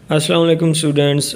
Assalamu alaikum students.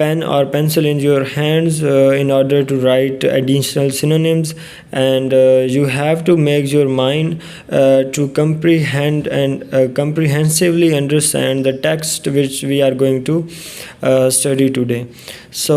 pen or pencil in your hands in order to write additional synonyms, and you have to make your mind to comprehend and comprehensively understand the text which we are going to study today. So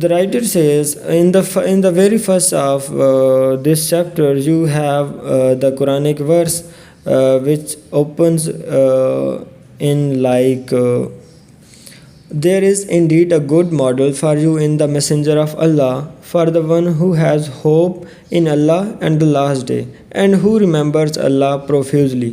the writer says in the very first of this chapter you have the Quranic verse which opens in like there is indeed a good model for you in the messenger of Allah, for the one who has hope in Allah and the last day and who remembers Allah profusely.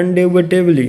undoubtedly,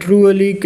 truly,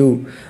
you.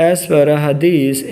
as per a hadith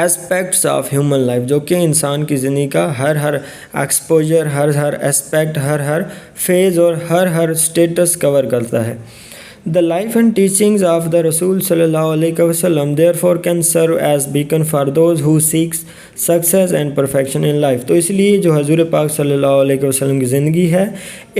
aspects of human life, جو کہ انسان کی زندگی کا ہر exposure, ہر aspect, ہر phase اور ہر status کور کرتا ہے۔ The life and teachings of the Rasul sallallahu alaihi wasallam therefore can serve as beacon for those who seek success and perfection in life۔ تو اس لیے جو حضور پاک صلی اللہ علیہ وسلم کی زندگی ہے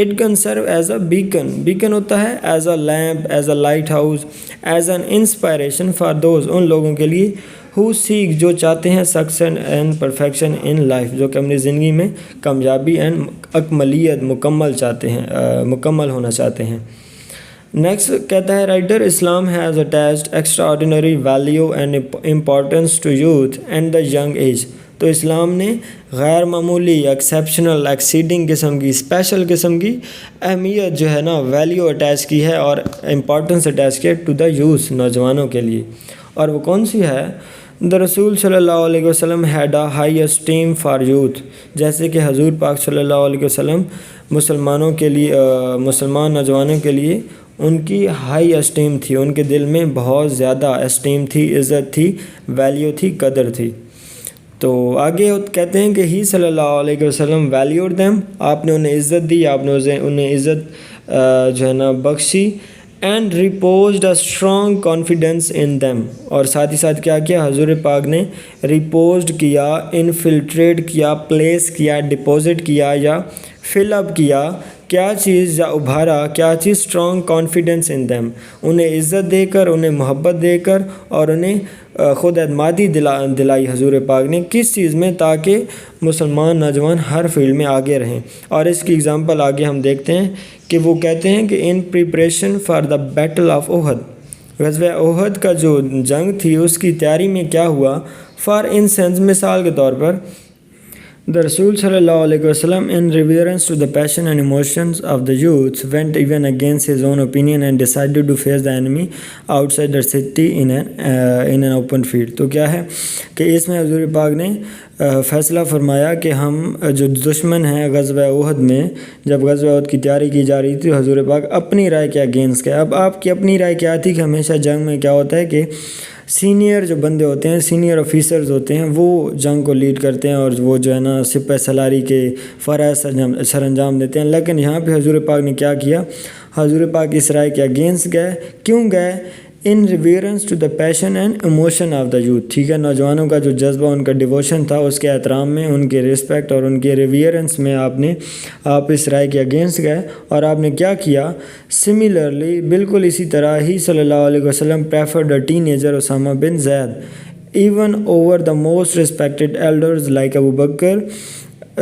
it can serve as a beacon، beacon ہوتا ہے as a lamp، as a light house، as an inspiration for those، ان لوگوں کے لیے who seek، جو چاہتے ہیں success and perfection in life، جو کہ اپنی زندگی میں کامیابی and اکملیت مکمل ہونا چاہتے ہیں۔ نیکسٹ کہتا ہے writer, Islam has attached extraordinary value and importance to youth and the young age. تو اسلام نے غیر معمولی، ایکسیپشنل، ایکسیڈنگ قسم کی، اسپیشل قسم کی اہمیت جو ہے نا ویلیو اٹیچ کی ہے اور امپورٹنس اٹیچ کی ہے ٹو دا یوتھ، نوجوانوں کے لیے۔ اور وہ کون سی ہے؟ دا رسول صلی اللہ علیہ وسلم had a high esteem for youth, جیسے کہ حضور پاک صلی اللہ علیہ وسلم مسلمان نوجوانوں کے لیے ان کی ہائی اسٹیم تھی، ان کے دل میں بہت زیادہ اسٹیم تھی، عزت تھی، ویلیو تھی، قدر تھی۔ تو آگے کہتے ہیں کہ ہی صلی اللہ علیہ وسلم ویلیوڈ دیم، آپ نے انہیں عزت دی، آپ نے انہیں عزت جو ہے نا بخشی، and reposed a strong confidence in them, اور ساتھ ہی ساتھ کیا کیا؟ حضور پاک نے ریپوزڈ کیا، انفلٹریٹ کیا، پلیس کیا، ڈپوزٹ کیا یا فل اپ کیا، کیا چیز یا ابھارا، کیا چیز؟ اسٹرانگ کانفیڈنس ان دیم، انہیں عزت دے کر، انہیں محبت دے کر، اور انہیں خود اعتمادی دلائی حضور پاک نے، کس چیز میں؟ تاکہ مسلمان نوجوان ہر فیلڈ میں آگے رہیں۔ اور اس کی اگزامپل آگے ہم دیکھتے ہیں کہ وہ کہتے ہیں کہ in preparation for the battle of Uhud, غزوہ احد کا جو جنگ تھی اس کی تیاری میں کیا ہوا؟ فار انسٹنس، مثال کے طور پر، the Rasul sallallahu alaihi wasallam in reverence to the passion and emotions of the youth went even against his own opinion and decided to face the enemy outside the city in an open field۔ تو کیا ہے کہ اس میں حضور پاک نے فیصلہ فرمایا کہ ہم جو دشمن ہیں غزوہ احد میں، جب غزوہ احد کی تیاری کی جا رہی تھی، حضور پاک اپنی رائے کے اگینسٹ گئے۔ اب آپ کی اپنی رائے کیا تھی کہ ہمیشہ جنگ میں کیا ہوتا ہے کہ سینئر جو بندے ہوتے ہیں، سینئر آفیسرز ہوتے ہیں، وہ جنگ کو لیڈ کرتے ہیں اور وہ جو ہے نا سپہ سالاری کے فرائض سر انجام دیتے ہیں۔ لیکن یہاں پہ حضور پاک نے کیا کیا؟ حضور پاک اس رائے کے اگینسٹ گئے۔ کیوں گئے؟ In reverence to the passion and emotion of the youth, ٹھیک ہے، نوجوانوں کا جو جذبہ، ان کا ڈیووشن تھا، اس کے احترام میں، ان کے ریسپیکٹ اور ان کے ریویرنس میں آپ اس رائے کے اگینسٹ گئے اور آپ نے کیا کیا؟ سملرلی، بالکل اسی طرح ہی صلی اللہ علیہ وسلم preferred a teenager Usama bin Zaid even over the most respected elders like Abu Bakr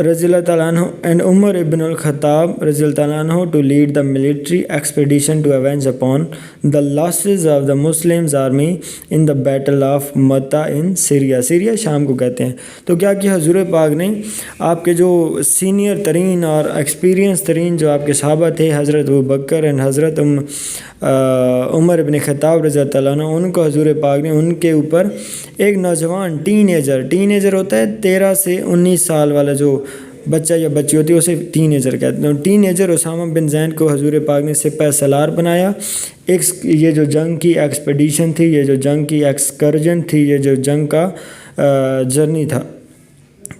رضی اللہ تعالیٰ عنہ اینڈ عمر ابن الخطاب رضی اللہ تعالیٰ عنہ to lead the military expedition to avenge upon the losses of the Muslims army in the battle of Mutah in Syria, Syria شام کو کہتے ہیں۔ تو کیا کہ حضور پاک نے آپ کے جو سینئر ترین اور ایکسپیرینس ترین جو آپ کے صحابہ تھے، حضرت ابو بکر اینڈ حضرت عمر ابن خطاب رضی اللہ تعالیٰ عنہ، ان کو حضور پاک نے ان کے اوپر ایک نوجوان ٹین ایجر ہوتا ہے 13 سے 19 سال والا جو بچہ یا بچی ہوتی ہے اسے ٹین ایجر کہتے ہیں۔ ٹین ایجر اسامہ بن زید کو حضور پاک نے سپہ سالار بنایا۔ یہ جو جنگ کی ایکسپیڈیشن تھی، یہ جو جنگ کی ایکسکرجن تھی، یہ جو جنگ کا جرنی تھا،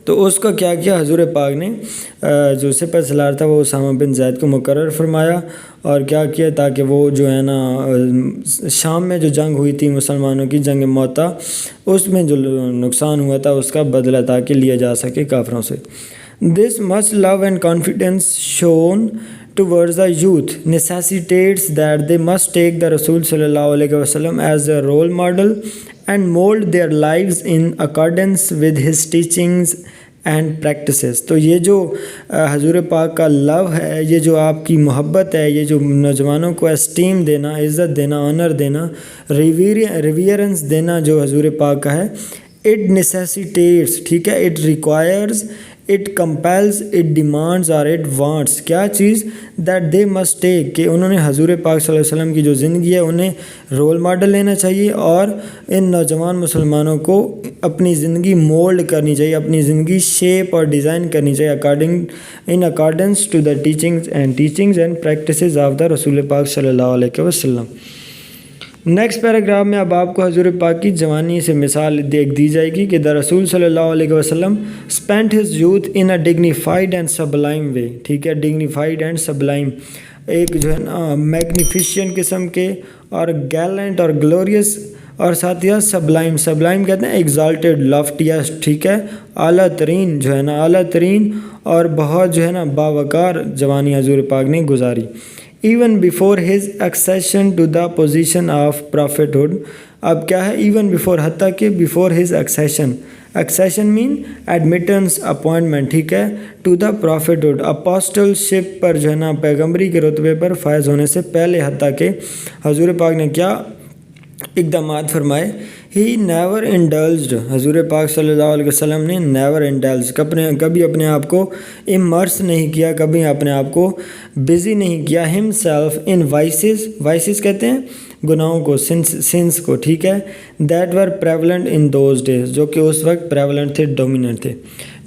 تو اس کا کیا کیا؟ حضور پاک نے جو سپہ سالار تھا وہ اسامہ بن زید کو مقرر فرمایا اور کیا کیا؟ تاکہ وہ جو ہے نا شام میں جو جنگ ہوئی تھی مسلمانوں کی، جنگ موتا، اس میں جو نقصان ہوا تھا اس کا بدلہ تاکہ لیا جا سکے کافروں سے۔ This much love and confidence shown towards the youth necessitates that they must take the Rasul sallallahu alaihi wasallam as a role model and mold their lives in accordance with his teachings and practices۔ تو یہ جو حضور پاک کا لو ہے، یہ جو آپ کی محبت ہے، یہ جو نوجوانوں کو اسٹیم دینا، عزت دینا، آنر دینا، ریویرنس دینا جو حضور پاک کا ہے، it necessitates، ٹھیک ہے، it requires، it compels، it demands اور it wants، کیا چیز؟ that they must take، کہ انہوں نے حضور پاک صلی اللہ علیہ وسلم کی جو زندگی ہے انہیں رول ماڈل لینا چاہیے اور ان نوجوان مسلمانوں کو اپنی زندگی مولڈ کرنی چاہیے، اپنی زندگی شیپ اور ڈیزائن کرنی چاہیے in accordance to the teachings and practices of the رسول پاک صلی اللہ علیہ وسلم۔ نیکسٹ پیراگراف میں اب آپ کو حضور پاک کی جوانی سے مثال دی جائے گی کہ دا رسول صلی اللہ علیہ وسلم spent his youth in a dignified and sublime way. ٹھیک ہے, ڈگنیفائڈ اینڈ سبلائم, ایک جو ہے نا میگنیفیشین قسم کے اور گیلنٹ اور گلوریس, اور ساتھ ہی سبلائم. سبلائم کہتے ہیں ایگزالٹیڈ, لافٹیسٹ. ٹھیک ہے, اعلیٰ ترین جو ہے نا, اعلیٰ ترین اور بہت جو ہے نا باوقار جوانی حضور پاک نے گزاری. Even before his accession to the position of prophethood. اب کیا ہے ایون بیفور, حتیٰ کہ before his accession. Accession means admittance, appointment. ٹھیک ہے, ٹو دا پرافٹہڈ, اپوسٹل شپ پر جو ہے نا پیغمبری کے رتبے پر فائز ہونے سے پہلے, حتیٰ کہ حضور پاک نے کیا اقدامات فرمائے. ہی نیور انڈلجڈ, حضور پاک صلی اللہ علیہ وسلم نے نیور انڈلج, کبھی اپنے آپ کو امرس نہیں کیا, کبھی اپنے آپ کو بزی نہیں کیا. ہم سیلف ان وائسز, وائسز کہتے ہیں گناہوں کو, سنس کو. ٹھیک ہے, that were prevalent in those days, جو کہ اس وقت پریولنٹ تھے, ڈومیننٹ تھے.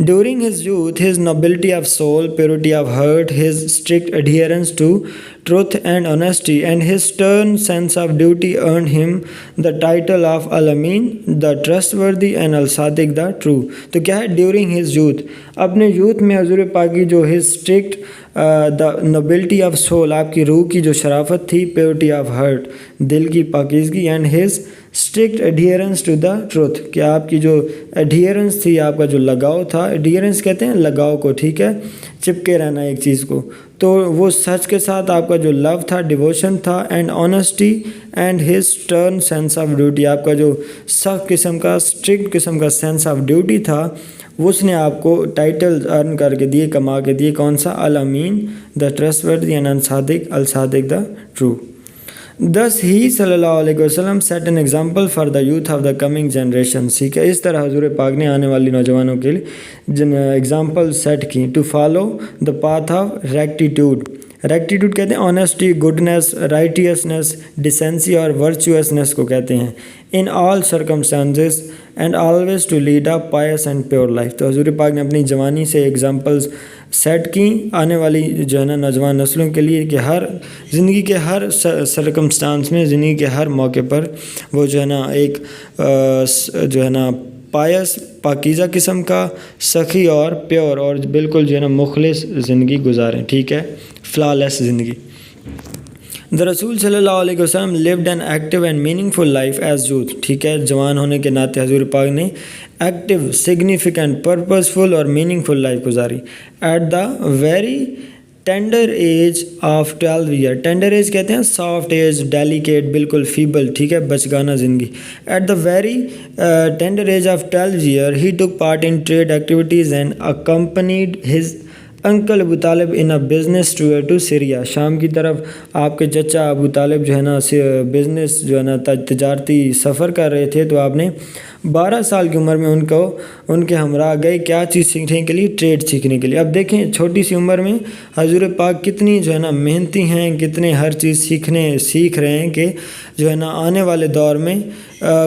During his youth his nobility of soul, purity of heart, his strict adherence to truth and honesty, and his stern sense of duty earned him the title of Al-Amin, the trustworthy, and Al-Sadiq, the true. تو کیا ہے during his youth, اپنے youth میں حضور پاک کی جو his strict the nobility of soul, آپ کی روح کی جو شرافت تھی, purity of heart, دل کی پاکیزگی, and his strict adherence to the truth, کہ آپ کی جو adherence تھی, آپ کا جو لگاؤ تھا, adherence کہتے ہیں لگاؤ کو. ٹھیک ہے, چپکے رہنا ایک چیز کو, تو وہ سچ کے ساتھ آپ کا جو لو تھا, ڈیووشن تھا, and honesty, and his stern sense of duty, آپ کا جو سخت قسم کا, اسٹرکٹ قسم کا سینس آف ڈیوٹی تھا, اس نے آپ کو ٹائٹل ارن کر کے دیے, کما کے دیے. کون سا؟ الامین, دا ٹرسٹورتھی, اینڈ الصادق, الصادق دا ٹرو. Thus he صلی اللہ علیہ وسلم set an example for the youth of the coming generations. ٹھیک ہے, اس طرح حضور پاک نے آنے والی نوجوانوں کے لیے ایگزامپل سیٹ کی. To follow the path of rectitude. Rectitude کہتے ہیں آنیسٹی, گڈنس, رائٹیسنس, ڈیسنسی اور ورچوسنس کو کہتے ہیں. In all circumstances and always to lead a pious and pure life. تو حضور پاک نے اپنی جوانی سے ایگزامپلز سیٹ کی آنے والی جو ہے نا نوجوان نسلوں کے لیے, کہ ہر زندگی کے ہر سرکمسٹانس میں, زندگی کے ہر موقع پر وہ جو ہے نا ایک جو ہے نا پائس, پاکیزہ قسم کا, سخی اور پیور اور بالکل جو ہے نا مخلص زندگی گزاریں. ٹھیک ہے, فلالیس زندگی. دا رسول صلی اللہ علیہ وسلم lived an active and meaningful life as youth. ٹھیک ہے, جوان ہونے کے ناطے حضور پاک نے ایکٹیو, سگنیفیکنٹ, پرپسفل اور میننگ فل لائف گزاری. At the very tender age of 12 year. Tender age کہتے ہیں سافٹ ایج, ڈیلیکیٹ, بالکل فیبل. ٹھیک ہے, بچگانہ زندگی. At the very tender age of 12 year he took part in trade activities and accompanied his uncle Abu Talib in a business tour to Syria. شام کی طرف آپ کے چچا ابو طالب جو ہے نا بزنس جو ہے نا تجارتی سفر کر رہے تھے, تو آپ نے 12 سال کی عمر میں ان کے ہمراہ گئے. کیا چیز سیکھنے کے لیے؟ ٹریڈ سیکھنے کے لیے. اب دیکھیں چھوٹی سی عمر میں حضور پاک کتنی جو ہے نا محنتی ہیں, کتنے ہر چیز سیکھ رہے ہیں کہ جو ہے نا آنے والے دور میں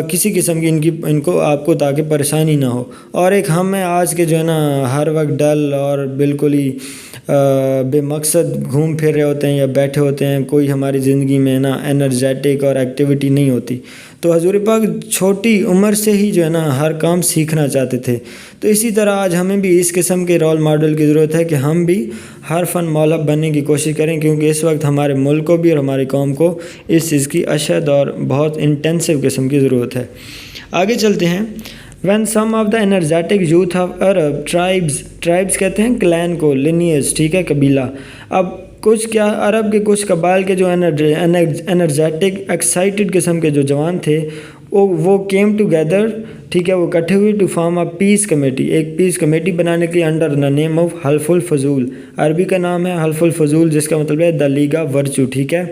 کسی قسم کی ان کو آپ کو تاکہ پریشانی نہ ہو. اور ایک ہم ہیں آج کے جو ہے نا ہر وقت ڈل اور بالکل ہی بے مقصد گھوم پھر رہے ہوتے ہیں یا بیٹھے ہوتے ہیں, کوئی ہماری زندگی میں نا انرجیٹک اور ایکٹیویٹی نہیں ہوتی. تو حضور پاک چھوٹی عمر سے ہی جو ہے نا ہر کام سیکھنا چاہتے تھے. تو اسی طرح آج ہمیں بھی اس قسم کے رول ماڈل کی ضرورت ہے کہ ہم بھی ہر فن مولب بننے کی کوشش کریں, کیونکہ اس وقت ہمارے ملک کو بھی اور ہماری قوم کو اس چیز کی اشد اور بہت انٹینسو قسم کی ضرورت ہے. آگے چلتے ہیں. When some of the energetic youth of Arab tribes کہتے ہیں کلین کو, لینیج. ٹھیک ہے, قبیلہ. اب کچھ کیا عرب کے کچھ قبائل کے جو انرجیٹک ایکسائٹڈ قسم کے جو جوان تھے, وہ کیم ٹوگیدر. ٹھیک ہے, وہ اکٹھے ہوئے to form a peace committee, ایک پیس کمیٹی بنانے کے لیے انڈر دا نیم آف حلف الفضول. عربی کا نام ہے حلف الفضول, جس کا مطلب ہے دا لیگ آف ورچو. ٹھیک ہے,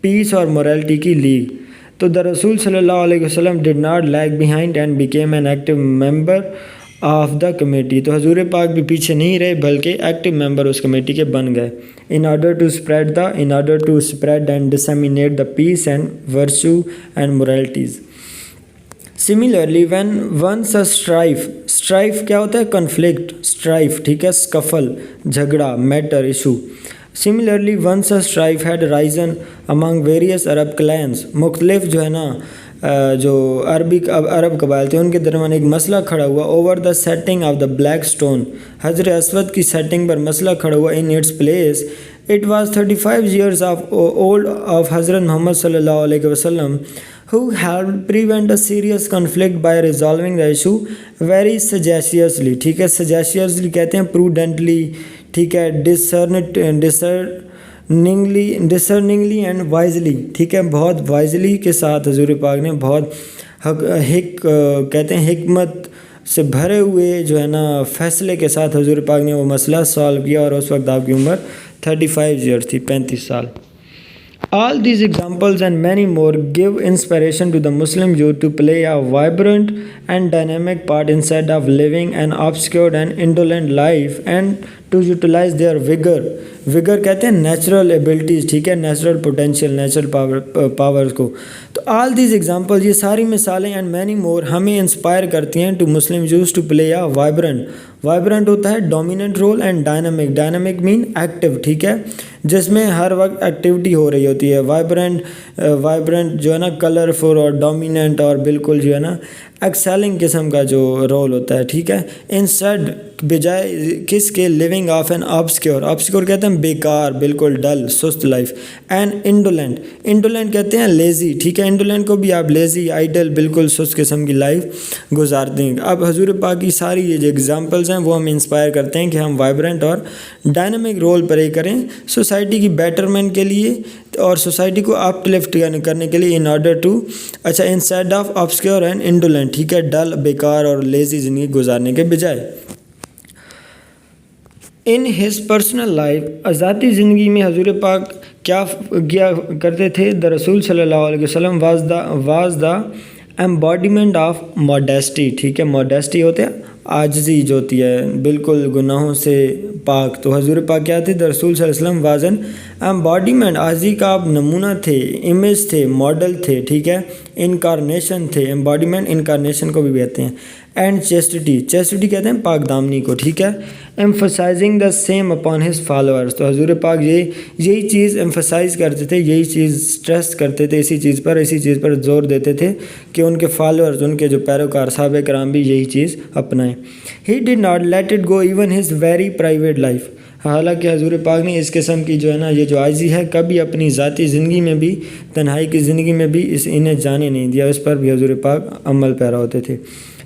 پیس اور مورالٹی کی لیگ. تو دا رسول صلی اللہ علیہ وسلم did not league behind and became an active member of the committee. تو حضور پاک بھی پیچھے نہیں رہے بلکہ ایکٹیو ممبر اس کمیٹی کے بن گئے. in order to spread and disseminate the peace and virtue and moralities. Similarly, when once a strife کیا ہوتا ہے؟ conflict, strife. ٹھیک ہے, scuffle, جھگڑا, matter, issue. Similarly, once a strife had risen among various Arab clans. مختلف جو ہے نا جو عرب قبائل تھے ان کے درمیان ایک مسئلہ کھڑا ہوا over the setting of the black stone. حجر اسود کی سیٹنگ پر مسئلہ کھڑا ہوا in its place. It was 35 years old of حضرت محمد صلی اللہ علیہ وسلم who helped prevent a serious conflict by resolving the issue very sagaciously. ٹھیک ہے, sagaciously کہتے ہیں prudently, ٹھیک ہے, discerningly and wisely. ٹھیک ہے, بہت وائزلی کے ساتھ حضور پاک نے بہت کہتے ہیں حکمت سے بھرے ہوئے جو ہے نا فیصلے کے ساتھ حضور پاک نے وہ مسئلہ سالو کیا, اور اس وقت آپ کی عمر 35 ایئرس تھی, 35 سال. All these examples and many more give inspiration to the Muslim youth to play a vibrant and dynamic part instead of living an obscure and indolent life, and to utilize their vigor کہتے ہیں natural abilities, ٹھیک ہے, natural potential, natural powers کو. تو all these examples, یہ ساری مثالیں and many more ہمیں انسپائر کرتی ہیں to Muslim youth to play a vibrant ہوتا ہے dominant role, and dynamic man active, ٹھیک ہے, جس میں ہر وقت ایکٹیویٹی ہو رہی ہوتی ہے. وائبرنٹ جو ہے نا کلرفل اور ڈومیننٹ اور بالکل جو ہے نا ایکسیلنگ قسم کا جو رول ہوتا ہے, ٹھیک ہے. انسٹیڈ بجائے کس کے لیونگ آف این آبسکیور کہتے ہیں بیکار, بالکل ڈل, سست لائف. اینڈ انڈولنٹ کہتے ہیں لیزی, ٹھیک ہے, انڈولنٹ کو بھی آپ لیزی, آئیڈل, بالکل سست قسم کی لائف گزارتے ہیں. اب حضور پاک کی ساری یہ جو ایگزامپلز ہیں وہ ہمیں انسپائر کرتے ہیں کہ ہم وائبرنٹ اور ڈائنامک رول پلے کریں سوسائٹی کی بیٹرمنٹ کے لیے اور سوسائٹی کو اپ لفٹ کرنے کے لیے, in order to instead of obscure and indolent, ٹھیک ہے, ڈل, بیکار اور لیزی زندگی گزارنے کے بجائے. ان ہز پرسنل لائف, ذاتی زندگی میں حضور پاک کیا کیا کرتے تھے؟ دا رسول صلی اللہ علیہ وسلم واز دا ایمباڈیمنٹ آف موڈیسٹی, ٹھیک ہے, موڈیسٹی ہوتے ہیں عاجزی جو ہوتی ہے, بالکل گناہوں سے پاک. تو حضور پاک کیا تھے؟ دا رسول صلی اللہ علیہ وسلم واز این ایمباڈیمنٹ, عاجزی کا آپ نمونہ تھے, امیج تھے, ماڈل تھے, ٹھیک ہے, انکارنیشن تھے, ایمباڈیمنٹ انکارنیشن کو بھی کہتے ہیں. اینڈ چیسٹی کہتے ہیں پاک دامنی کو, ٹھیک ہے. Emphasising the same upon his followers, تو حضور پاک یہی چیز ایمفسائز کرتے تھے, یہی چیز اسٹریس کرتے تھے, اسی چیز پر زور دیتے تھے کہ ان کے فالوورز, ان کے جو پیروکار صحابہ کرام بھی یہی چیز اپنائیں. He did not let it go even his very private life, حالانکہ حضور پاک نے اس قسم کی جو ہے نا یہ جو عاجزی ہے کبھی اپنی ذاتی زندگی میں بھی, تنہائی کی زندگی میں بھی انہیں جانے نہیں دیا, اس پر بھی حضور پاک عمل پیرا ہوتے تھے.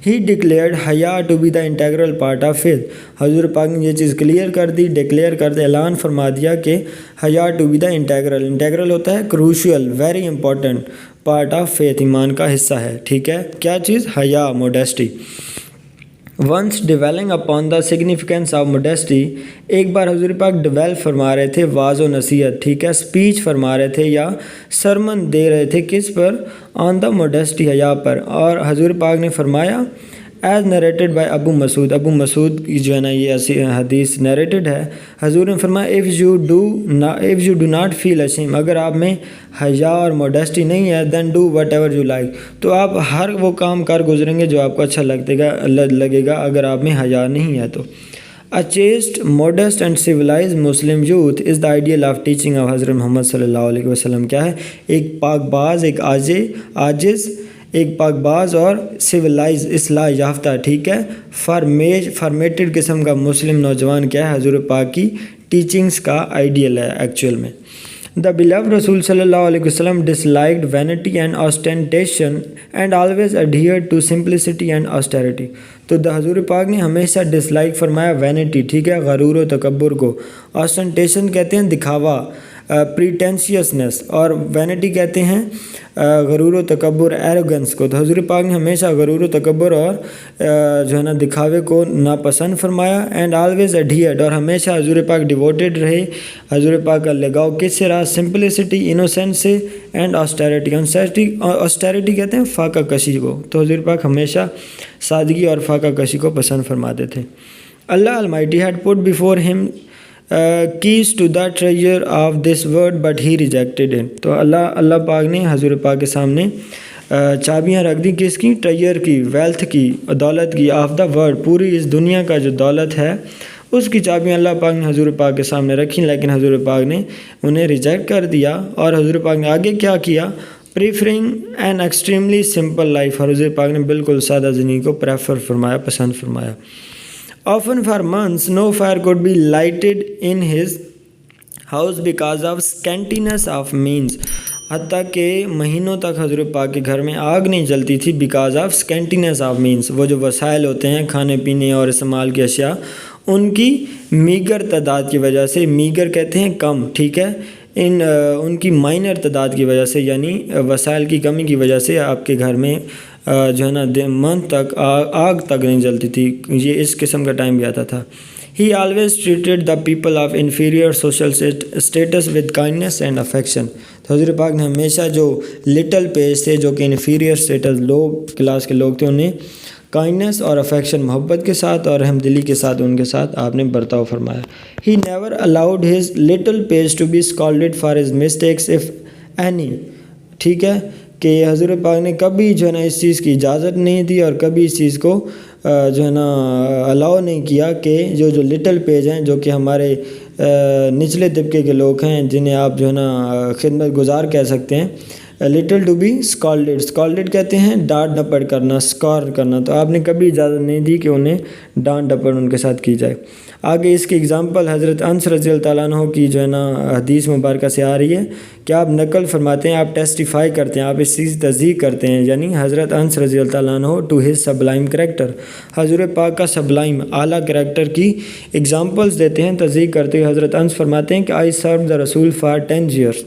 ہی ڈکلیئرڈ حیا to be the integral part of faith, حضور پاک نے یہ چیز کلیئر کر دی, ڈکلیئر کر دیا, اعلان فرما دیا کہ حیا ٹو بی دا انٹیگرل ہوتا ہے crucial, very important part of faith, ایمان کا حصہ ہے, ٹھیک ہے. کیا چیز؟ حیا, modesty. Once dwelling upon the significance of modesty, ایک بار حضور پاک ڈویل فرما رہے تھے واعظ و نصیحت, ٹھیک ہے, اسپیچ فرما رہے تھے یا سرمن دے رہے تھے, کس پر؟ آن دا موڈیسٹی, حیا پر. اور حضور پاک نے فرمایا ایز نریٹڈ بائی ابو مسعود کی جو ہے نا یہ حدیث نیریٹڈ ہے, حضور نے فرمایا if you do not feel ashamed, اگر آپ میں حیا اور موڈیسٹی نہیں ہے, then do whatever you like, تو آپ ہر وہ کام کر گزریں گے جو آپ کو اچھا لگے گا اگر آپ میں حیا نہیں ہے تو. A chaste, modest and civilized Muslim youth is the ideal of teaching of حضرت محمد صلی اللہ علیہ وسلم. کیا ہے؟ ایک پاک باز, ایک عاجز, ایک پاک باز اور سویلائز, اصلاح یافتہ, ٹھیک ہے, فارمیٹڈ قسم کا مسلم نوجوان کیا ہے؟ حضور پاک کی ٹیچنگز کا آئیڈیل ہے ایکچوئل میں. The beloved رسول صلی اللہ علیہ وسلم disliked vanity and ostentation and always adhered to simplicity and austerity. تو حضور پاک نے ہمیشہ ڈسلائک فرمایا وینٹی, ٹھیک ہے, غرور و تکبر کو. آسٹنٹیشن کہتے ہیں دکھاوا, پریٹینشیسنس, اور وینٹی کہتے ہیں غرور و تکبر, ایروگنس کو. تو حضور پاک نے ہمیشہ غرور و تکبر اور جو ہے نا دکھاوے کو ناپسند فرمایا. اینڈ آلویز ایڈہیئرڈ, اور ہمیشہ حضور پاک ڈیووٹیڈ رہے, حضور پاک کا لگاؤ کس سے رہا؟ سمپلسٹی, انوسینس سے, اینڈ آسٹیریٹی کہتے ہیں فاقہ کشی کو. تو حضور پاک ہمیشہ سادگی اور فاقہ کشی کو پسند فرماتے تھے. اللہ almighty had put before him keys to the treasure of this world but he rejected it. تو اللہ پاک نے حضور پاک کے سامنے چابیاں رکھ دی, کس کی؟ ٹریجر کی, ویلتھ کی, دولت کی, آف دا ورلڈ, پوری اس دنیا کا جو دولت ہے اس کی چابیاں اللہ پاک نے حضور پاک کے سامنے رکھیں، لیکن حضور پاک نے انہیں ریجیکٹ کر دیا۔ اور حضور پاک نے آگے کیا کیا؟ Preferring an extremely simple life, حضور پاک نے بالکل سادہ زندگی کو پریفر فرمایا، پسند فرمایا۔ Often for months no fire could be lighted in his house because of scantiness of means, حتیٰ کہ مہینوں تک حضور پاک کے گھر میں آگ نہیں جلتی تھی، because of scantiness of means, وہ جو وسائل ہوتے ہیں کھانے پینے اور استعمال کی اشیاء، ان کی میگر تعداد کی وجہ سے، میگر کہتے ہیں کم، ٹھیک ہے، ان کی مائنر تعداد کی وجہ سے، یعنی وسائل کی کمی کی وجہ سے آپ کے گھر میں جو ہے نا منتھ تک آگ تک نہیں جلتی تھی، یہ اس قسم کا ٹائم بھی آتا تھا۔ He always treated the people of inferior social status with kindness and affection۔ تو حضور پاک نے ہمیشہ جو لٹل پیج تھے، جو کہ انفیریئر اسٹیٹس کلاس کے لوگ تھے، انہیں کائنڈنس اور افیکشن، محبت کے ساتھ اور رحم دلی کے ساتھ ان کے ساتھ آپ نے برتاؤ فرمایا۔ He never allowed his little page to be scolded for his mistakes if any، ٹھیک ہے، کہ حضور پاک نے کبھی جو ہے نا اس چیز کی اجازت نہیں دی اور کبھی اس چیز کو جو ہے نا الاؤ نہیں کیا کہ جو لٹل پیج ہیں، جو کہ ہمارے نچلے طبقے کے لوگ ہیں، جنہیں آپ جو ہے نا خدمت گزار کہہ سکتے ہیں، لٹل ٹو بی اسکالڈیڈ، اسکالڈیڈ کہتے ہیں ڈانٹ ڈپٹ کرنا، اسکار کرنا، تو آپ نے کبھی اجازت نہیں دی کہ انہیں ڈانٹ ڈپٹ ان کے ساتھ کی جائے۔ آگے اس کی اگزامپل حضرت انس رضی اللہ تعالیٰ عنہ کی جو ہے نا حدیث مبارکہ سے آ رہی ہے کہ آپ نقل فرماتے ہیں، آپ ٹیسٹیفائی کرتے ہیں، آپ اس چیز تصدیق کرتے ہیں، یعنی حضرت انس رضی اللہ تعالیٰ عنہ ٹو ہز سبلائم کریکٹر، حضور پاک کا سبلائم اعلیٰ کریکٹر کی اگزامپلز دیتے ہیں، تصدیق کرتے ہوئے حضرت انس فرماتے ہیں کہ آئی سرو دا رسول فار 10 years،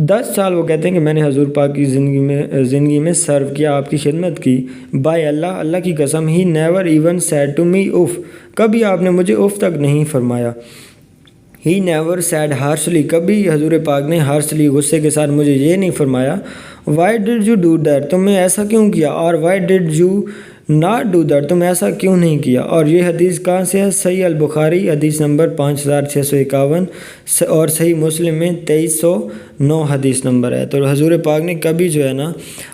10 سال وہ کہتے ہیں کہ میں نے حضور پاک کی زندگی میں سرو کیا، آپ کی خدمت کی، بائی اللہ کی قسم، he never even said to me اف، کبھی آپ نے مجھے اف تک نہیں فرمایا، ہی نیور سیڈ ہارشلی، کبھی حضور پاک نے ہارشلی غصے کے ساتھ مجھے یہ نہیں فرمایا، why did you do that, تم نے ایسا کیوں کیا، اور why did you not do that, تم ایسا کیوں نہیں کیا۔ اور یہ حدیث کہاں سے ہے؟ صحیح البخاری حدیث نمبر 5651 اور صحیح مسلم میں 2309 حدیث نمبر ہے۔ تو حضور پاک نے کبھی جو ہے نا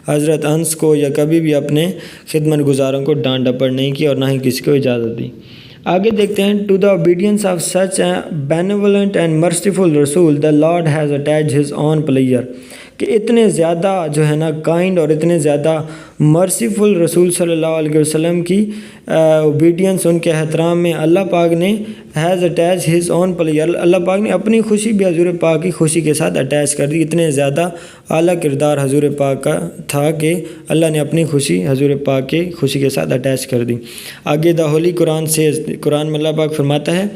حضرت انس کو یا کبھی بھی اپنے خدمت گزاروں کو ڈانٹ ڈپٹ نہیں کی اور نہ ہی کسی کو اجازت دی۔ آگے دیکھتے ہیں، to the obedience of such a benevolent and merciful رسول the Lord has attached his own prayer, کہ اتنے زیادہ جو ہے نا کائنڈ اور اتنے زیادہ مرسیفل رسول صلی اللہ علیہ وسلم کی اوبیڈینس، ان کے احترام میں اللہ پاک نے has attach his own prayer, اللہ پاک نے اپنی خوشی بھی حضور پاک کی خوشی کے ساتھ اٹیچ کر دی، اتنے زیادہ اعلیٰ کردار حضور پاک کا تھا کہ اللہ نے اپنی خوشی حضور پاک کی خوشی کے ساتھ اٹیچ کر دی۔ آگے دا ہولی قرآن سے، قرآن میں اللہ پاک فرماتا ہے،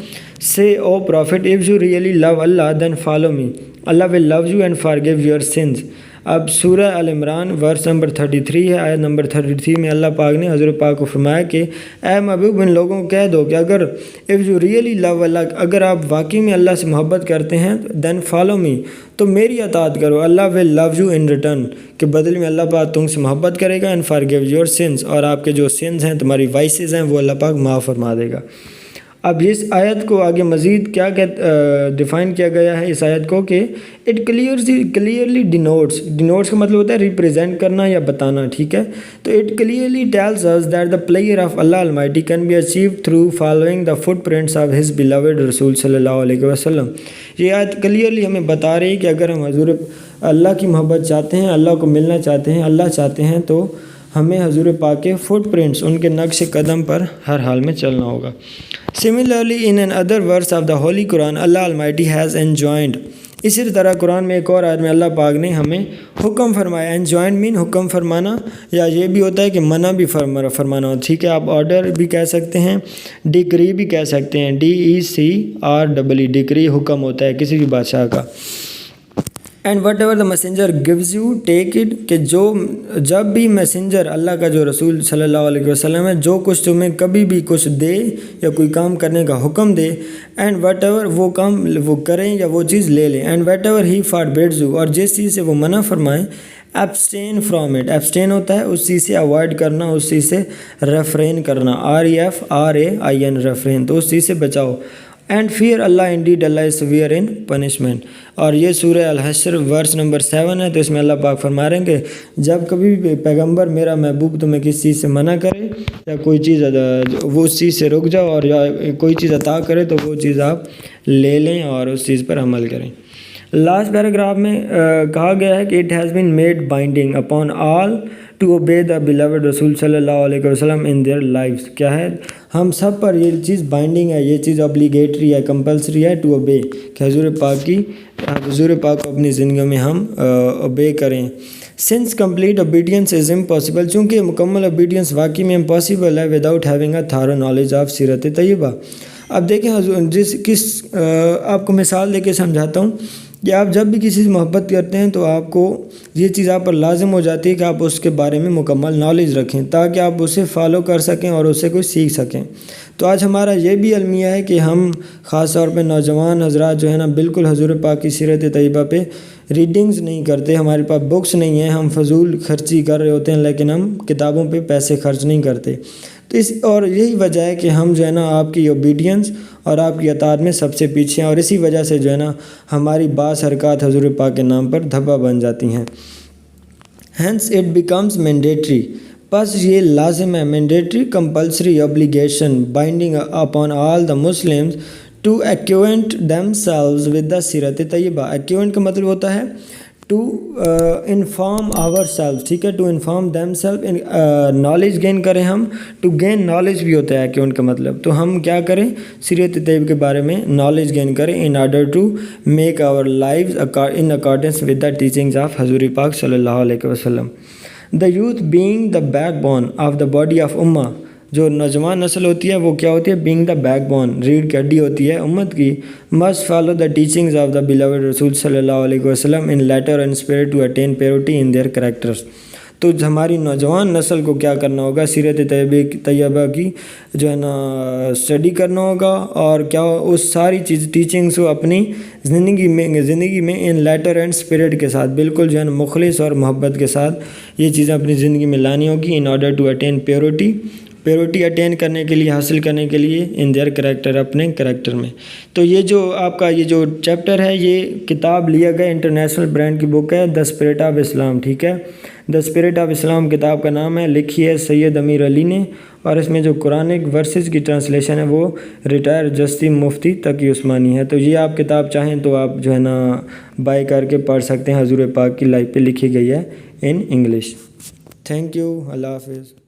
say O prophet if you really love Allah then follow me, Allah will love you and forgive your sins۔ اب سورہ ال عمران ورس نمبر 33 ہے، آیت نمبر 33 میں اللہ پاک نے حضور پاک کو فرمایا کہ اے محبوب ان لوگوں کو کہہ دو کہ اگر if you really love Allah، اگر آپ واقعی میں اللہ سے محبت کرتے ہیں then follow me، تو میری اطاعت کرو، اللہ will love you in return، کہ بدل میں اللہ پاک تم سے محبت کرے گا، and forgive your sins، اور آپ کے جو sins ہیں، تمہاری وائسز ہیں، وہ اللہ پاک معاف فرما دے گا۔ اب اس آیت کو آگے مزید کیا ڈیفائن کیا گیا ہے اس آیت کو کہ اٹ کلیئرلی ڈینوٹس کا مطلب ہوتا ہے ریپریزینٹ کرنا یا بتانا، ٹھیک ہے، تو it clearly tells us that the pleasure of Allah Almighty can be achieved through following the footprints of His beloved رسول صلی اللہ علیہ وسلم۔ یہ آیت کلیئرلی ہمیں بتا رہی ہے کہ اگر ہم حضور اللہ کی محبت چاہتے ہیں، اللہ کو ملنا چاہتے ہیں، اللہ چاہتے ہیں، تو ہمیں حضور پاک کے فٹ پرنٹس، ان کے نقش قدم پر ہر حال میں چلنا ہوگا۔ Similarly, in another verse of the Holy Quran, Allah Almighty has enjoined، اسی طرح قرآن میں ایک اور آیت میں اللہ پاک نے ہمیں حکم فرمایا، enjoined mean حکم فرمانا، یا یہ بھی ہوتا ہے کہ منع بھی فرمانا ہو، ٹھیک ہے، آپ آرڈر بھی کہہ سکتے ہیں، ڈکری بھی کہہ سکتے ہیں، DECREE، ڈکری حکم ہوتا ہے کسی بھی بادشاہ کا۔ And what ever the messenger gives you take it, کہ جب بھی میسنجر اللہ کا جو رسول صلی اللہ علیہ وسلم ہے جو کچھ تمہیں کبھی بھی کچھ دے یا کوئی کام کرنے کا حکم دے، اینڈ وٹ ایور وہ کام وہ کریں یا وہ چیز لے لیں، and whatever he forbids you, اور جس چیز سے وہ منع فرمائیں، ایبسٹین فرام اٹ، ایبسٹین ہوتا ہے اس چیز سے اوائڈ کرنا، اس چیز سے ریفرین کرنا، REFRAIN، ریفرین، تو اس چیز سے بچاؤ۔ And fear Allah indeed Allah is severe in punishment. اور یہ سورہ الحشر ورس نمبر 7 ہے. تو اس میں اللہ پاک فرما رہے ہیں کہ جب کبھی بھی پیغمبر میرا محبوب تمہیں کسی چیز سے منع کرے یا کوئی چیز وہ اس چیز سے رک جاؤ اور یا کوئی چیز عطا کرے تو وہ چیز آپ لے لیں اور اس چیز پر عمل کریں. لاسٹ پیراگراف میں کہا گیا ہے کہ it has been made binding upon all to obey the beloved رسول صلی اللہ علیہ وسلم ان دیئر لائفس. کیا ہے؟ ہم سب پر یہ چیز بائنڈنگ ہے, یہ چیز obligatory ہے, کمپلسری ہے ٹو اوبے, کہ حضور پاک کو اپنی زندگیوں میں ہم اوبے کریں. Since complete obedience is impossible, چونکہ مکمل اوبیڈینس واقعی میں امپاسبل ہے without having a thorough knowledge of سیرت طیبہ. اب دیکھیں حضور آپ کو مثال دے کے سمجھاتا ہوں کہ آپ جب بھی کسی سے محبت کرتے ہیں تو آپ کو یہ چیز آپ پر لازم ہو جاتی ہے کہ آپ اس کے بارے میں مکمل نالج رکھیں تاکہ آپ اسے فالو کر سکیں اور اسے کوئی سیکھ سکیں. تو آج ہمارا یہ بھی المیہ ہے کہ ہم خاص طور پہ نوجوان حضرات جو ہے نا بالکل حضور پاک کی سیرت طیبہ پہ ریڈنگز نہیں کرتے, ہمارے پاس بکس نہیں ہیں, ہم فضول خرچی کر رہے ہوتے ہیں لیکن ہم کتابوں پہ پیسے خرچ نہیں کرتے. تو اور یہی وجہ ہے کہ ہم جو ہے نا آپ کی اوبیڈینس اور آپ کی اطاعت میں سب سے پیچھے ہیں, اور اسی وجہ سے جو ہے نا ہماری بعض حرکات حضور پاک کے نام پر دھبا بن جاتی ہیں. ہینس اٹ بیکمز مینڈیٹری, بس یہ لازم ہے, mandatory compulsory obligation binding upon all the Muslims to acquaint themselves with the سیرت طیبہ. ایکوینٹ کا مطلب ہوتا ہے ٹو انفارم آور سیلف, ٹھیک ہے, to inform themselves, knowledge gain کریں ہم, ٹو گین نالج بھی ہوتا ہے ایکوینٹ کا مطلب. تو ہم کیا کریں, سیرت طیبہ کے بارے میں نالج گین کریں in order to make our lives in accordance with the teachings of حضور پاک صلی اللہ علیہ وسلم. The youth being the backbone of the body of امہ, جو نوجوان نسل ہوتی ہے وہ کیا ہوتی ہے, بینگ دا بیک بون, ریڑھ کی ہڈی ہوتی ہے امت کی. Must follow the teachings of the beloved رسول صلی اللہ علیہ وسلم in letter and spirit to attain purity in their characters. تو ہماری نوجوان نسل کو کیا کرنا ہوگا, سیرت طیبہ کی جو ہے نا اسٹڈی کرنا ہوگا, اور کیا اس ساری چیز ٹیچنگس کو اپنی زندگی میں ان لیٹر اینڈ اسپرٹ کے ساتھ بالکل جو ہے نا مخلص اور محبت کے ساتھ یہ چیزیں اپنی زندگی میں لانی ہوگی in order to attain purity attain کرنے کے لیے, حاصل کرنے کے لیے ان دیئر کریکٹر, اپنے کریکٹر میں. تو یہ جو آپ کا یہ جو چیپٹر ہے یہ کتاب لیا گیا انٹرنیشنل برانڈ کی بک ہے, دا اسپرٹ آف اسلام, ٹھیک ہے, دا اسپرٹ آف اسلام کتاب کا نام ہے, لکھی ہے سید امیر علی نے, اور اس میں جو قرآنک ورسز کی ٹرانسلیشن ہے وہ ریٹائر جسٹی مفتی تقی عثمانی ہے. تو یہ آپ کتاب چاہیں تو آپ جو ہے نا بائی کر کے پڑھ سکتے ہیں, حضور پاک کی لائف پہ لکھی گئی ہے ان انگلش. تھینک یو, اللہ حافظ.